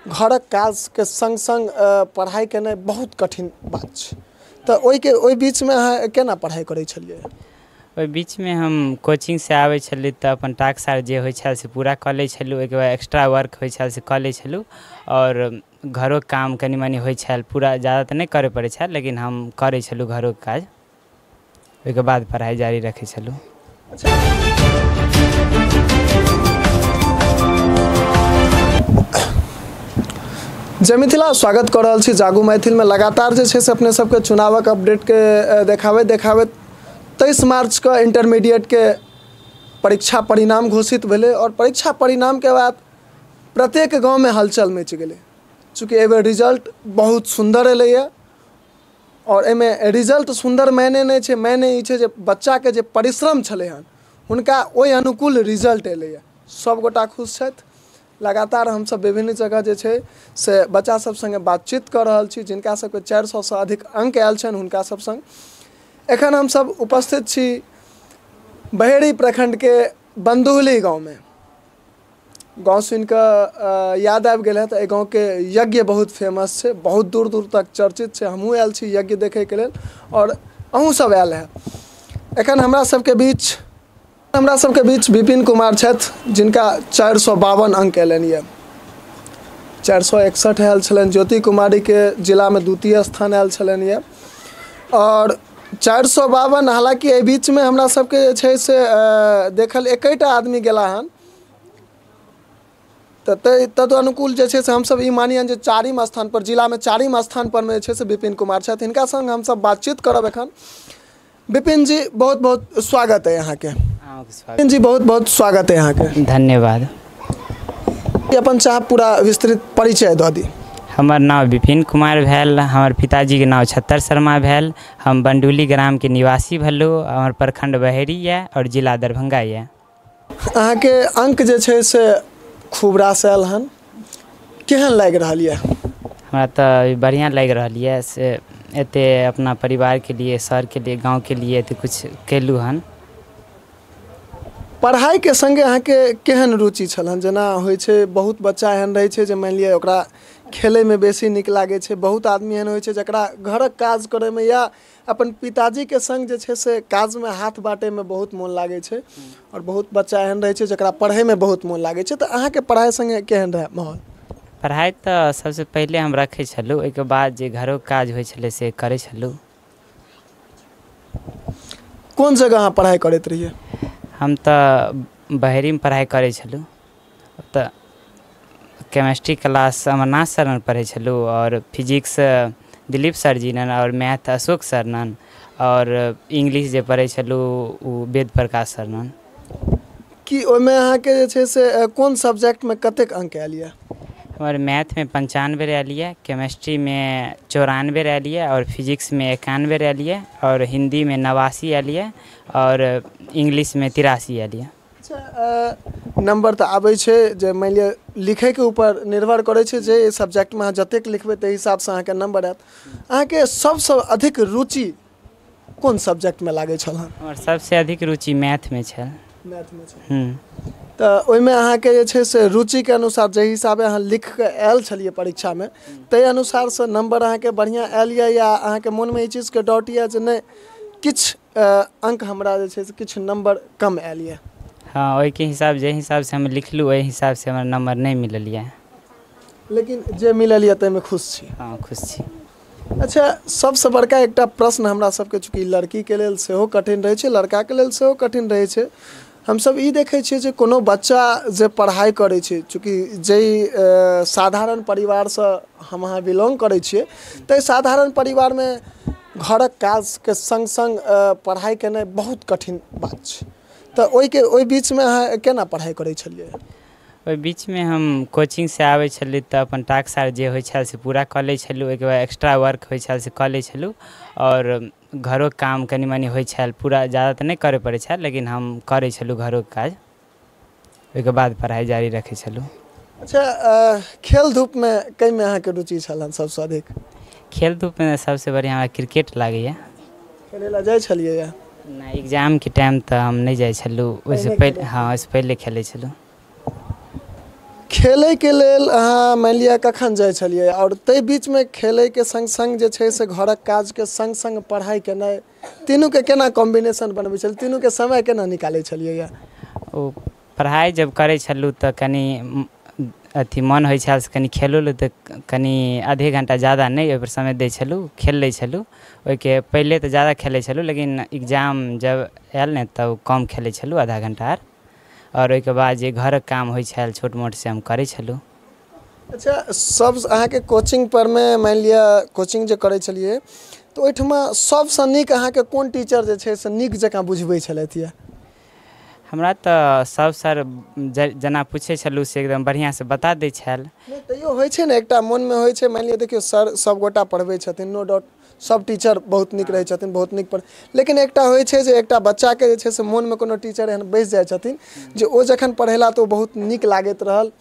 घरक काज के संग संग पढ़ाई केनाइ बहुत कठिन बात छै। तऽ ओहि बीच में अहाँ केना पढ़ाई करै छलियै? ओहि बीच में हम कोचिंग से आबै छलियै तऽ अपन टास्क आर जे होइ छल से पूरा कऽ लै छलहुँ। ओहिके बाद एक्स्ट्रा वर्क होइ छल से कऽ लै छलहुँ और घरोके काम कनि मनि होइ छल, पूरा ज़्यादा तऽ नहि करऽ पड़ै छल लेकिन हम करै छलहुँ घरोके काज। ओहिके बाद पढ़ाई जारी रखै छलहुँ। जय मिथिला, स्वागत कर रहल छी जागू मैथिल में। लगातार जे छै से अपने सबके चुनावक अपडेट के देखाबैत 23 मार्च के इंटरमीडिएट के परीक्षा परिणाम घोषित भेलै और परीक्षा परिणाम के बाद प्रत्येक गांव में हलचल मच गेलै। चूँकि एबेर रिजल्ट बहुत सुंदर एलैए और एहिमे रिजल्ट सुंदर मायने नहीं छै, मायने ई छै जे बच्चा के जे परिश्रम छलै हन हुनका ओहि अनुकूल रिजल्ट एलैए। सब गोटा खुश छथि। लगातार हम सब विभिन्न जगह जे छै से बच्चा सब संगे बातचीत कर रहल छी, जिनका सबके 400 से अधिक अंक आयल छनि हुनका सब संग। एखन हम सब उपस्थित छी बहेड़ी प्रखंड के बंदुहली गांव में। गांव सुन कऽ याद आबि गेल है तऽ गांव के यज्ञ बहुत फेमस छै, बहुत दूर दूर तक चर्चित छै। हमहूँ आयल छी यज्ञ देखे के लेल और अहूँ सब आयल है। एखन हमरा सबके बीच विपिन कुमार छथि, जिनका 452 अंक एलनि यऽ। 461 आयल छलनि ज्योति कुमारी के, जिला में द्वितीय स्थान आयल छलनि यऽ। और 452 हालांकि एहि बीच में हमरा सबके जे छै से देखल एकैटा आदमी गेला हन, तद अनुकूल जे छै से हम सब ई मानियन जे 4म स्थान पर, जिला में 4म स्थान पर में जे छै से विपिन कुमार छथि। हिनका संग हम सब बातचीत करब एखन। विपिन जी बहुत बहुत स्वागत है यहाँ के। विपिन जी बहुत बहुत स्वागत है यहाँ के। धन्यवाद। अपन चाह पूरा विस्तृत परिचय दऽ दी। हमर नाम विपिन कुमार भेल, हमर पिताजी के नाम छत्तर शर्मा भेल। हम बंडुली ग्राम के निवासी भेलहुँ। हमर प्रखंड बहेड़ी है और जिला दरभंगा है। अहाँ के अंक जे छै से खूब रास आयल हन, केहन लागि रहल यऽ? हमरा तो बढ़िया लग रहा है से एते अपना परिवार के लिए, शहर के लिए, गांव के लिए तो कुछ केलू हन। पढ़ाई के संगे अहाँ के केहन रुचि छल हन? जेना होइ छै बहुत बच्चा एहन रहे छै जे मान लिअ ओकरा खेले में बेसी नीक लागे छै, बहुत आदमी एहन होइ छै जकरा घरक काज करे में या अपन पिताजी के संग जे छै से काज में हाथ बाटे में बहुत मोन लागे छै, और बहुत बच्चा एहन रहे छै जकरा पढ़े में बहुत मोन लागे छै। तो अहाँ के पढ़ाई संगे केहन रहे माहौल? पढ़ाई तो सबसे पहले हम रखे छलू, ओके बाद जे घरों काज होइ छले से करे छलू। कौन जगह अहाँ पढ़ाई करते रहिए? हम तो बहेड़ी में पढ़ाई करे छलू। तो केमिस्ट्री क्लास अमरनाथ सर ने पढ़े छलू और फिजिक्स दिलीप सर जी नन और मैथ अशोक सर नन और इंग्लिश जे पढ़े छलू वो वेद प्रकाश सर नन। कि ओमे अहाँ के जे छै से कौन सब्जेक्ट में कतेक अंक आयल यऽ? हमारे मैथ में 95 रह है, केमिस्ट्री में 94 रह है और फिजिक्स में 91 रह है और हिंदी में 89 आयल है और इंग्लिश में 83 आयल है। अच्छा, नंबर तो आबै छै जे मान लिअ लिखे के ऊपर निर्भर करे छै, जे सब्जेक्ट में अहाँ जतेक लिखबै ताहि हिसाब से अहाँ के नंबर आयत। अहाँ के सबसे अधिक रुचि कोन सब्जेक्ट में लागे छल हन? और सबसे अधिक रुचि मैथ में छल। मैथ में छै। तो ओहिमे अहाँ के जे छै से रुचि के अनुसार जे हिसाबे अहाँ लिख के आयल छलिए परीक्षा में, ताहि अनुसार से नंबर अहाँ के बढ़िया आयल या अहाँ के मन में ई चीज के डाउट या जे नहीं किछ अंक हमरा जे छै से किछ नंबर कम आयल या? हाँ, वही के हिसाब जे हिसाब से हम लिखलू वही हिसाब से हमारा नंबर नहीं मिलल है। लेकिन जे मिलल या ताहिमे खुश छी? हाँ, खुश छी। अच्छा, सबसे बड़का एकटा प्रश्न हमरा सबके, चूँकि लड़की के लेल सेहो कठिन रहे छै, लड़का के लेल सेहो कठिन रहे छै। हम सब ई देखे छियै जे कोनो बच्चा जे पढ़ाई करे छै, चूँकि जे साधारण परिवार से हम अहाँ बिलोंग करे छियै, तो साधारण परिवार में घरक काज के संग संग पढ़ाई केनाइ बहुत कठिन बात छै। तो ओहि बीच में अहाँ केना पढ़ाई करे छलिए? ओहि बीच में हम कोचिंग से आबै छलिए तो अपन टास्क आर जे होइ छल से पूरा कऽ लै छलहुँ। ओहिके बाद एक्स्ट्रा वर्क होइ छल से कऽ लै छलहुँ और घरों काम कनि मनि होइ छल, पूरा ज़्यादा तो नहीं करे पड़े छल लेकिन हम करे छलहुँ घरों काज। ओहिके बाद पढ़ाई जारी रखे छलहुँ। अच्छा, खेल धूप में कई में अहाँ के रुचि छल सबसे अधिक? खेल धूप में सबसे बढ़िया हमरा क्रिकेट लागैए। खेले ला जाइ छलिए या? नहीं, एग्जाम के टाइम तो हम नहीं जाइ छलहुँ, ओहिसे पहले, हाँ, ओहिसे पहले खेले छलहुँ। खेले के लेल अहाँ मान लिअ कखन जाइ छलियै और ताहि बीच में खेले के संग संग जे छै से घरक काज के संग संग पढ़ाई केनाइ तीनू के केना कॉम्बिनेशन बनबै छलियै तीनू के समय केना निकालै छलियै या ओ पढ़ाई जब करै छलहुँ तऽ कनि अथी मन होइ छल से कनि खेलो लए तऽ कनि आधे घंटा ज़्यादा नहीं ओहि पर समय दै छलहुँ खेल लै छलहुँ ओहिके पहिले तऽ ज़्यादा खेलै छलहुँ लेकिन एग्जाम जब आयल ने तब कम खेलै छलहुँ आधा घंटा और ओहिके बाद जे घरक काम होइ छल छोट मोट से हम करै छलहुँ। अच्छा सब अहाँके कोचिंग पर में मान लिअ कोचिंग जे करै छलियै तऽ ओहिठमा सबसँ नीक अहाँके कोन टीचर जे छै से नीक जकाँ बुझबै छलथि यऽ? हमरा तऽ सब सर जेना पूछै छलहुँ से एकदम बढ़िआँ से बता दै छल। नहीं तैयो होइ छै ने एकटा मन में होइ छै मान लिअ देखियौ सर सब गोटा पढ़बै छथिन नो डाउट सब टीचर बहुत नीक रहै छथिन बहुत नीक पढ़ लेकिन एकटा होइ छै जे एकटा बच्चा के जे छै से मोन में कोनो टीचर एहन बैस जाइ छथिन जे ओ जखन पढ़ेला तऽ ओ बहुत नीक लागैत रहल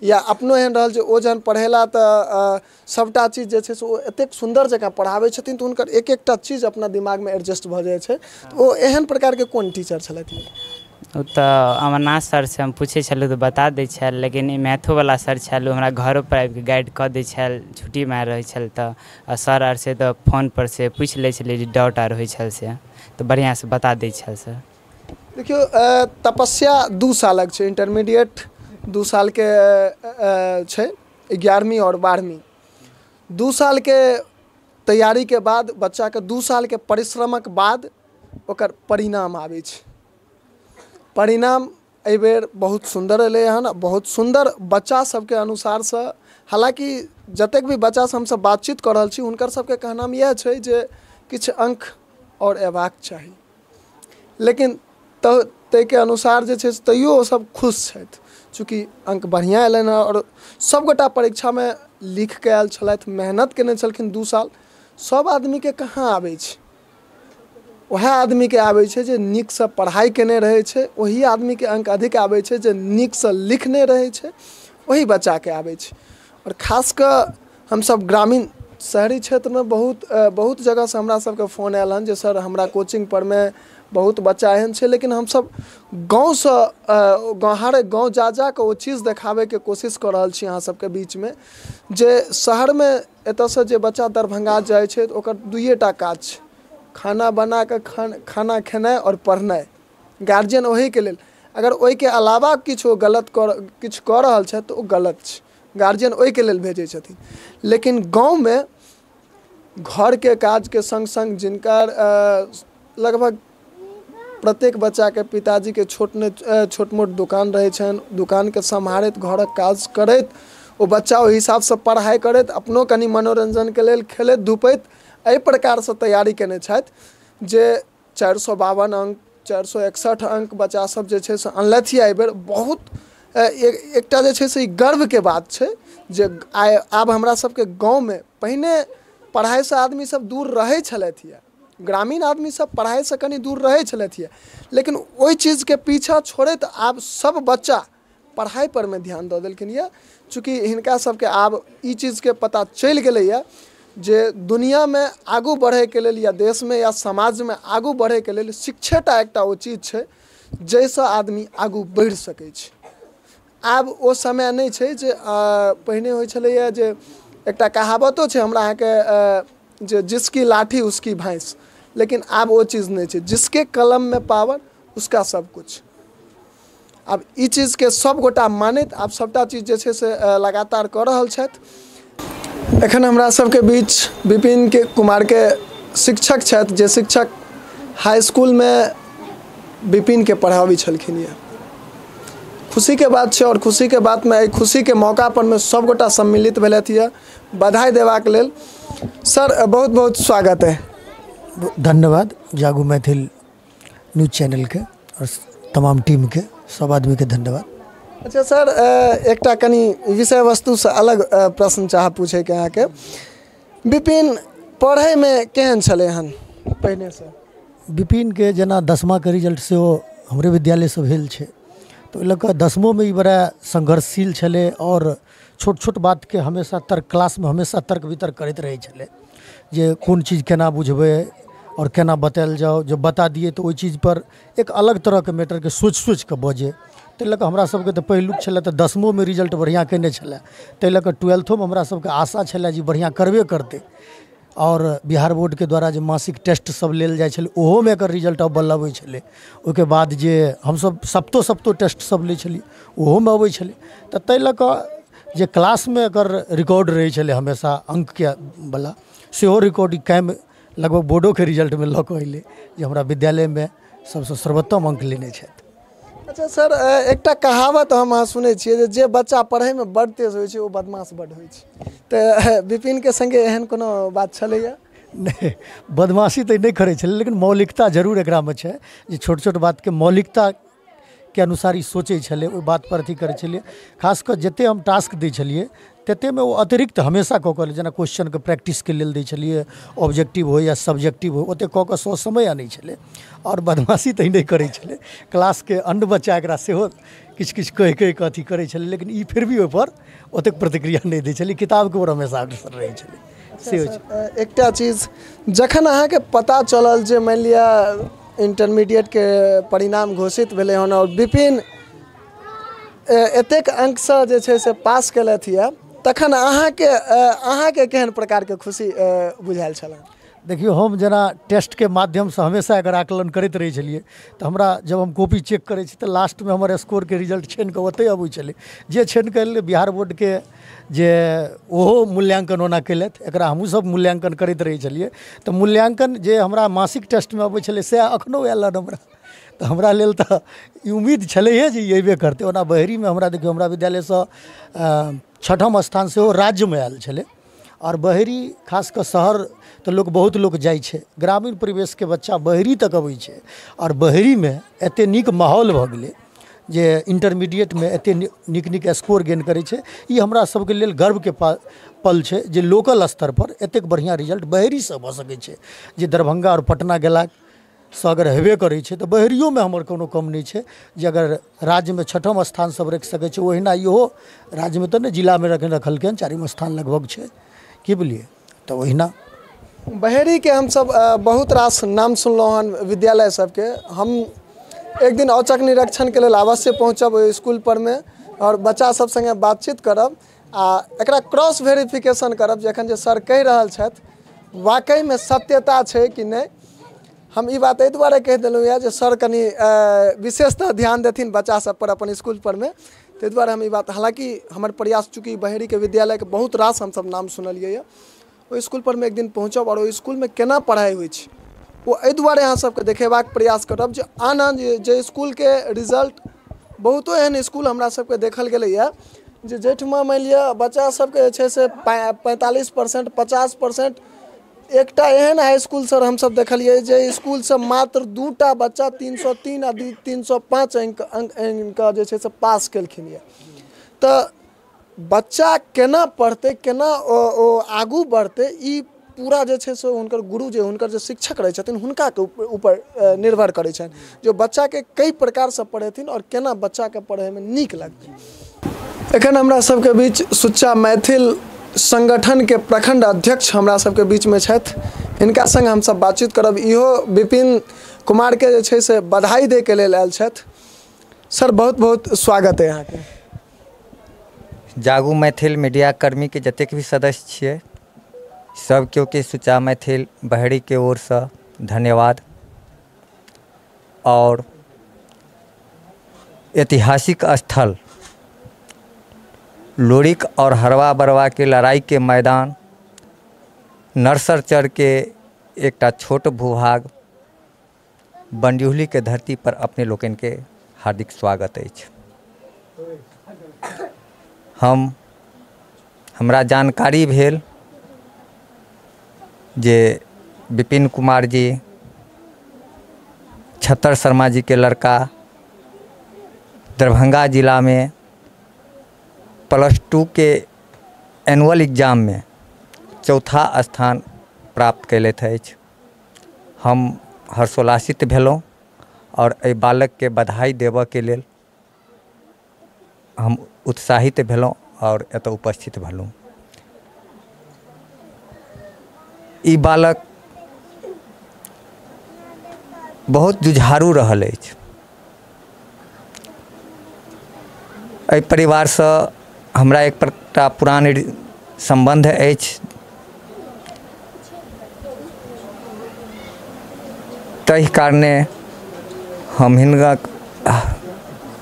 या अपनो एहन रहल जे ओ जखन पढ़ेला तऽ सबटा चीज जे छै से ओ एतेक सुंदर जकाँ पढ़ाबै छथिन तऽ हुनकर एक एकटा चीज अपना दिमाग में एडजस्ट भऽ जाइ छै तऽ ओ एहन प्रकार के कोन टीचर छलथि? ओ तऽ अमरनाथ सर से हम पूछै छलहुँ तऽ बता दै छल लेकिन ई मैथोवला सर छल हमरा घरो पर आबि कऽ गाइड कऽ दै छल छुट्टी में रहै छल तऽ सर आर से तऽ फोन पर से पूछि लै छलियै जे डाउट आर होइ छल से तऽ बढ़िआँ से बता दै छल सर। देखियो तपस्या 2 सालक छै इंटरमीडिएट 2 साल के छै 11वीं और 12वीं 2 साल के तैयारी के बाद बच्चा के 2 साल के परिश्रमक बाद ओकर परिणाम आबै छै। परिणाम एहि बेर बहुत सुंदर एलै हन बहुत सुंदर बच्चा सबके अनुसार से हालांकि जतेक भी बच्चा से हमसब बातचीत कऽ रहल छी हुनकर सबके कहनाम इएह छै जे किछु अंक और अयबाक चाही लेकिन ताहिके अनुसार जे छै तैयो ओ सब खुश छथि चूँकि अंक बढ़िआँ एलनि हँ और सबगोटा परीक्षा में लिख के आयल छलथि मेहनत केने छलखिन 2 साल सब आदमी के कहाँ आबै छै वह आदमी के आबै छै जे नीक से पढ़ाई केने रहै छै वही आदमी के अंक अधिक आबै छै जे नीक से लिखने रहै छै वही बच्चा के आबै छै और खास कऽ हमसब ग्रामीण शहरी क्षेत्र में बहुत जगह से हमरा सबके फोन आयल हन जे सर हमरा कोचिंग पर में बहुत बच्चा एहन छै लेकिन हमसब गाँव से हर गाँव जा के वो चीज़ देखाबे के कोशिश कऽ रहल छी अहाँ सबके बीच में जे शहर में एतऽ से जे बच्चा दरभंगा जाइ छै ओकर 2टा काज छै खाना बना के खाना खेनाइ और पढ़नाइ गार्जियन ओही के लेल अगर ओहि के अलावा किछु गलत किछु कऽ रहल छै तऽ ओ गलत छै गार्जियन ओहि के लेल भेजै छथिन लेकिन गाँव में घर के काज के संग संग जिनकर लगभग प्रत्येक बच्चा के पिताजी के छोट मोट दुकान रहे छन दुकान के सम्हारैत घरक काज करैत ओ बच्चा ओहि हिसाब से पढ़ाई करैत अपनो कनि मनोरंजन के लेल खेलैत धूपैत एहि प्रकार से तैयारी केने छथि जे 452 अंक 461 अंक बच्चा सब जे छै से अनलथि एहि बेर बहुत एकटा जे छै से गर्व के बात छै जे आब हमरा सबके गाँव में पहिने पढ़ाई से आदमी सब दूर रहै छलथि है ग्रामीण आदमी सब पढ़ाई से कनी दूर रहै छलथि है लेकिन ओहि चीज के पीछा छोड़ैत आब सब बच्चा पढ़ाई पर में ध्यान दऽ देलखिन यऽ चूँकि हिनका सबके आब ई चीज के पता चलि गेलै है जे दुनिया में आगू बढ़े के लेल या देश में या समाज में आगू बढ़े के लेल शिक्षेटा एकटा ओ चीज छै जैसे आदमी आगू बढ़ि सकै छै। आब ओ समय नहीं छै जे पहिने होइ छलैया जे एकटा कहावतो छै हमरा अहाँके जे जिसकी लाठी उसकी भैंस लेकिन आब वो चीज़ नहीं है जिसके कलम में पावर उसका सब कुछ अब ई चीज़ के सब गोटा मानैत आब सबटा चीज़ जे से लगातार कऽ रहल छथि। एखन हमरा सबके बीच विपिन कुमार के शिक्षक छथि जे शिक्षक हाई स्कूल में विपिन के पढ़ाबै छलखिन यऽ खुशी के बात है और खुशी के बात में खुशी के मौका पर में सब गोटा सम्मिलित भेलथि यऽ बधाई देवाक लेल सर बहुत बहुत स्वागत है। धन्यवाद जागू मैथिल न्यूज़ चैनल के और तमाम टीम के सब आदमी के धन्यवाद। अच्छा सर एकटा कनी विषय वस्तु से अलग प्रश्न चाह पूछे के अहाँ के विपिन पढ़े में केहन छले हन पहिने से? विपिन के जना 10मा के रिजल्ट से वो हमरे विद्यालय से भेल छै तो ओहि लऽ कऽ 10मो में बड़ा संघर्षशील छले और छोट छोट बात के हमेशा क्लास में हमेशा तर्क वितर्क करैत रहै छले जे कोन चीज़ केना बुझबै और केना बतायल जाओ जब बता दिए तो वही चीज़ पर एक अलग तरह के मैटर के सोच के बजे ताहि लऽ कऽ हमरा सबके तऽ पहिलुक छलै तऽ 10मों रिजल्ट बढ़िआँ केने छलै, ताहि लऽ कऽ 12थोमे हमरा सबके आशा छलै जे बढ़िआँ करबे करतै। और बिहार बोर्ड के द्वारा जो मासिक टेस्ट सब लेल जाइ छलै ओहोमे एकर रिजल्ट अव्वल अबै छलै। ओहिके बाद जे हमसब सप्तो टेस्ट सब लै छलिए ओहोमे अबै छलै। तऽ ताहि लऽ कऽ जे क्लासमे एकर रिकॉर्ड रहै छलै हमेशा अंकके वला, सेहो रिकॉर्ड कायम लगभग बोर्डोके रिजल्टमे लऽ कऽ अएलै जे हमरा विद्यालयमे सबसँ सर्वोत्तम अंक लेने छथि। अच्छा सर, एकटा कहावत हम अहाँ सुनै छियै जे बच्चा पढ़ैमे बड़ तेज होइ छै ओ बदमाश बड्ड होइ छै, तऽ विपिनके संगे एहन कोनो बात छलैया? नहीं, बदमाशी तो नहीं करे छलै, लेकिन मौलिकता जरूर एकरामे छै जे छोट छोट बातके मौलिकता के अनुसार ही सोचै छलै, ओहि बात पर अथी करै छलिए। खास कर जते हम टास्क दै छलिए ततेमे ओ अतिरिक्त हमेशा कऽ कऽ जेना क्वेश्चनके प्रैक्टिसके लेल दै छलिए, ऑब्जेक्टिव हो या सब्जेक्टिव हो ओते कऽ कऽ समय आनै छलै। और बदमाशी तऽ नहीं करै छलै, क्लासके अन्य बच्चा एकरा सेहो किछु किछु कहि कऽ अथी करै छलै, लेकिन ई फिर भी ओहिपर ओतेक प्रतिक्रिया नहीं दै छलै, किताबके ओर हमेशा अग्रसर रहै छलै। से होइ छै। एकटा चीज जखन अहाँके पता चलल जे मानि लिअ इंटरमीडिएटके परिणाम घोषित भेलै हन और विपिन एतेक अंकसँ जे छै से पास केलथि यऽ, तखन अहाँके केहन प्रकारके खुशी बुझायल छल? देखियो, हम जना टेस्ट के माध्यम से हमेशा अगर आकलन करते रहे छलिए तो हमरा जब हम कॉपी चेक करे तो लास्ट में हमर स्कोर के रिजल्ट छानि के ओते अबै छलै, जे छानि के एलै बिहार बोर्ड के जे ओहो मूल्यांकन ओना केलथि, एकरा हमहूँ सब मूल्यांकन करैत रहै छलिए। तो मूल्यांकन जे हमरा मासिक टेस्ट में अबै छलै से अखनो आयल हमरा, तो हमरा लेल तो ई उम्मीद छलैहे जे अयबे करतै। ओना बहेरी में हमरा देखियो हमरा विद्यालय से 6म स्थान सेहो राज्य में आयल छलै। और बहेरी खास कर शहर तो लोग बहुत लोग जाइ छै, ग्रामीण परिवेश के बच्चा बहेरी तक अबै छै। और बहेरी में एते नीक माहौल भऽ गेलै जे इंटरमीडिएट में एते नीक नीक स्कोर गेन करै छै। ई हमरा सबके लेल गर्व के पल छै जे लोकल स्तर पर एतेक बढ़िया रिजल्ट बहेरी से भऽ सकै छै। जे दरभंगा और पटना गेला से अगर हेबे करै छै तो बहेरियो में हमर कोनो कम नहीं छै जे अगर राज्य में 6म स्थान सब रखि सकै छै। ओहिना इहो राज्य में तो नहीं, जिला में रखलकै हन, 4म स्थान लगभग छै, की बुझलिए। तो ओहिना बहेरी के हम सब बहुत रास नाम सुनलहुँ हन विद्यालय सबके। हम एक दिन औचक निरीक्षण के लेल अवश्य पहुँचब ओहि स्कूल पर में और बच्चा सब संगे बातचीत करब आ एकरा क्रॉस वेरिफिकेशन करब जे एखन जे सर कहि रहल छथि वाकई में सत्यता छै कि नहीं। हम ई बात एहि दुआरे कहि देलहुँ यऽ जे सर कनि विशेषतः ध्यान देथिन बच्चा सब पर अपन स्कूल पर में, ताहि दुआरे हम ई बात, हालांकि हमर प्रयास चूँकि बहेरी के विद्यालय के बहुत रास हमसब नाम सुनलिए। ओहि स्कूल पर में एक दिन पहुँचब और ओहि स्कूल में केना पढ़ाई होइ छै ओ एहि दुआरे अहाँ सबके देखेबाक प्रयास करब जे आन जे स्कूल के रिजल्ट बहुतो एहन स्कूल हमरा सबके देखल गेलैए जे जाहिठमा मानि लिअ बच्चा सबके जे छै से 45% 50%। एकटा एहन हाई स्कूल सर हमसब देखलिए जे स्कूल से मात्र 2टा बच्चा 303 आ 305 अंक जे छै से पास केलखिन यऽ। तऽ बच्चा केना पढ़तै, केना ओ आगू बढ़तै, ई पूरा जे छै से हुनकर गुरु जे हुनकर जे शिक्षक रहै छथिन हुनका के ऊपर निर्भर करै छनि, जो बच्चा के कई प्रकार से पढ़ेथिन और केना बच्चा के पढ़े में नीक लगतै। एखन हमरा सबके बीच सुच्चा मैथिल संगठन के प्रखंड अध्यक्ष हमरा सबके बीच में छथि, हिनका संग हम सब बातचीत करब। इहो विपिन कुमार के जे छै से बधाई दे के लेल आयल छथि। सर बहुत बहुत स्वागत है यहाँ के। जागू मैथिल मीडिया कर्मी के जतेक भी सदस्य छियै सब केओ के सुच्चा मैथिल बहेरी के ओर से धन्यवाद। और ऐतिहासिक स्थल लोरिक और हरवा बरवा के लड़ाई के मैदान नरसरचर के एकटा छोट भूभाग बंड्यूहली के धरती पर अपने लोकन के हार्दिक स्वागत अछि। हमरा जानकारी भेल जे विपिन कुमार जी छतर शर्मा जी के लड़का दरभंगा जिला में +2 के एनुअल एग्जाम में 4था स्थान प्राप्त कैलथि अछि। हम हर्षोल्लासित भेलहुँ और एहि बालक के बधाई देबऽ के लेल हम उत्साहित भेलहुँ और एतऽ उपस्थित भेलहुँ। ई बालक बहुत जुझारू रहल अछि। एहि परिवारसँ हमरा एक प्रकार पुरान सम्बन्ध अछि। ताहि कारणे हम हिनका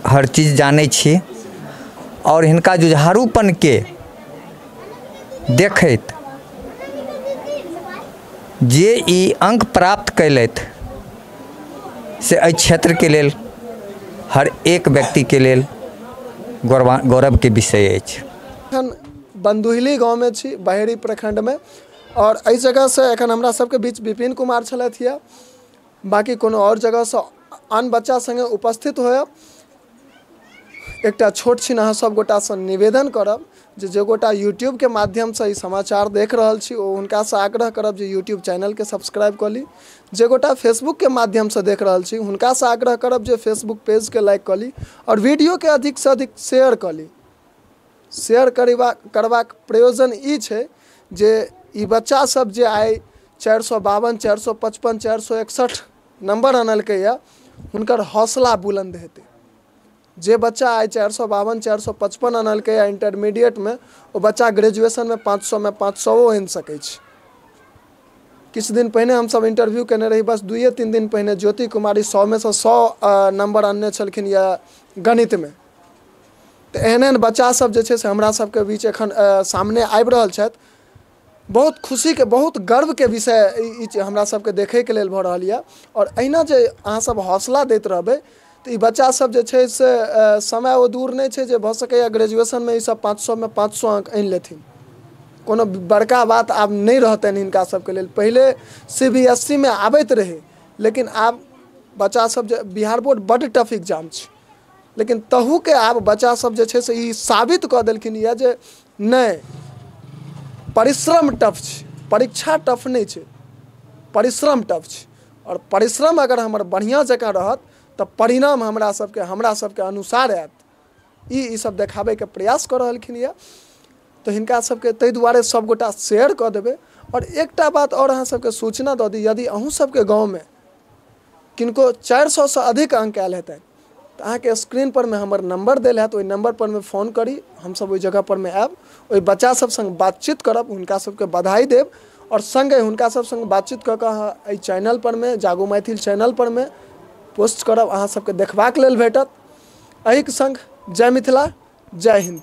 हर चीज जानै छी और हिनका जुझारूपनके देखैत जे ई अंक प्राप्त कयलथि से एहि क्षेत्रके लेल हर एक व्यक्तिके लेल गौरवके विषय अछि। एखन बंदुहिली गाँवमे छी, बहेड़ी प्रखंडमे, और एहि जगहसँ एखन हमरा सबके बीच विपिन कुमार छलथि है। बाकी कोनो और जगहसँ आन बच्चा संगे उपस्थित होयब। एकटा छोट छिन अहाँ सब गोटासँ निवेदन करब जे गोटा यूट्यूब के माध्यमसँ ई समाचार देख रहल छी ओ हुनकासँ आग्रह करब जे यूट्यूब चैनलके सब्सक्राइब कऽ ली। जे गोटा फेसबुक के माध्यमसँ देख रहल छी हुनकासँ आग्रह करब जे फेसबुक पेजके लाइक कऽ ली और वीडियोके अधिकसँ अधिक शेयर कऽ ली। शेयर करबाक प्रयोजन ई छै जे ई बच्चा सब जे आइ 452, 455, 461 नंबर आनलकै या हुनकर हौसला बुलंद हेतै। जे बच्चा आइ 452, 455 आनलकै या इंटरमीडिएट में, वो बच्चा ग्रेजुएशन में 500 में 500 आनि सकै छै। किछु दिन पहिने हमसब इंटरव्यू केने रही, बस 2-3 दिन पहिने ज्योति कुमारी 100 में से 100 नंबर आनने छलखिन या गणित में। तो एहन एहन बच्चा सब जे छै से हमरा सबके बीच एखन सामने आबि रहल छथि। बहुत खुशी के, बहुत गर्व के विषय ई हमरा सबके देखे के लेल भऽ रहल यऽ। और अहिना जे अहाँ सब हौसला दैत रहबै तो ई बच्चा सब जे छै से समय वो दूर नहीं छै जे भऽ सकैया ग्रेजुएशन में ई सब 500 में 500 अंक आनि लेथिन। कोनो बड़का बात आब नहीं रहतनि हिनका सबके लेल। पहिले CBSE में आबैत रहे, लेकिन आब बच्चा सब जे बिहार बोर्ड बड़ टफ एग्जाम छै, लेकिन तहू के आब बच्चा सब जे छै से ई साबित कऽ देलखिन यऽ जे नहीं, परिश्रम टफ छै, परीक्षा टफ नहीं छै, परिश्रम टफ छै। और परिश्रम अगर हमर बढ़िया जकाँ रहत तऽ परिणाम हमरा सबके अनुसार आयत। ई सब देखाबै के प्रयास कऽ रहलखिन यऽ। तो हिनका सबके ताहि दुआरे सब गोटा शेयर कऽ देबै। और एकटा बात और अहाँ सबके सूचना दऽ दी, यदि अहूँ सबके गाँव में किनको 400 से अधिक अंक आयल हेतै तो अहाँके स्क्रीन पर में हमर नंबर देल हैत, ओहि नंबर पर में फोन करी, हमसब ओहि जगह पर में आयब, ओहि बच्चा सब संग बातचीत करब, हुनका सबके बधाई देब और संगे हुनका सब संग बातचीत कऽ कऽ एहि चैनल पर में, जागो मैथिल चैनल पर में पोस्ट करब, अहाँ सबके देखबाक लेल भेटत। एहिके संग जय मिथिला, जय हिंद।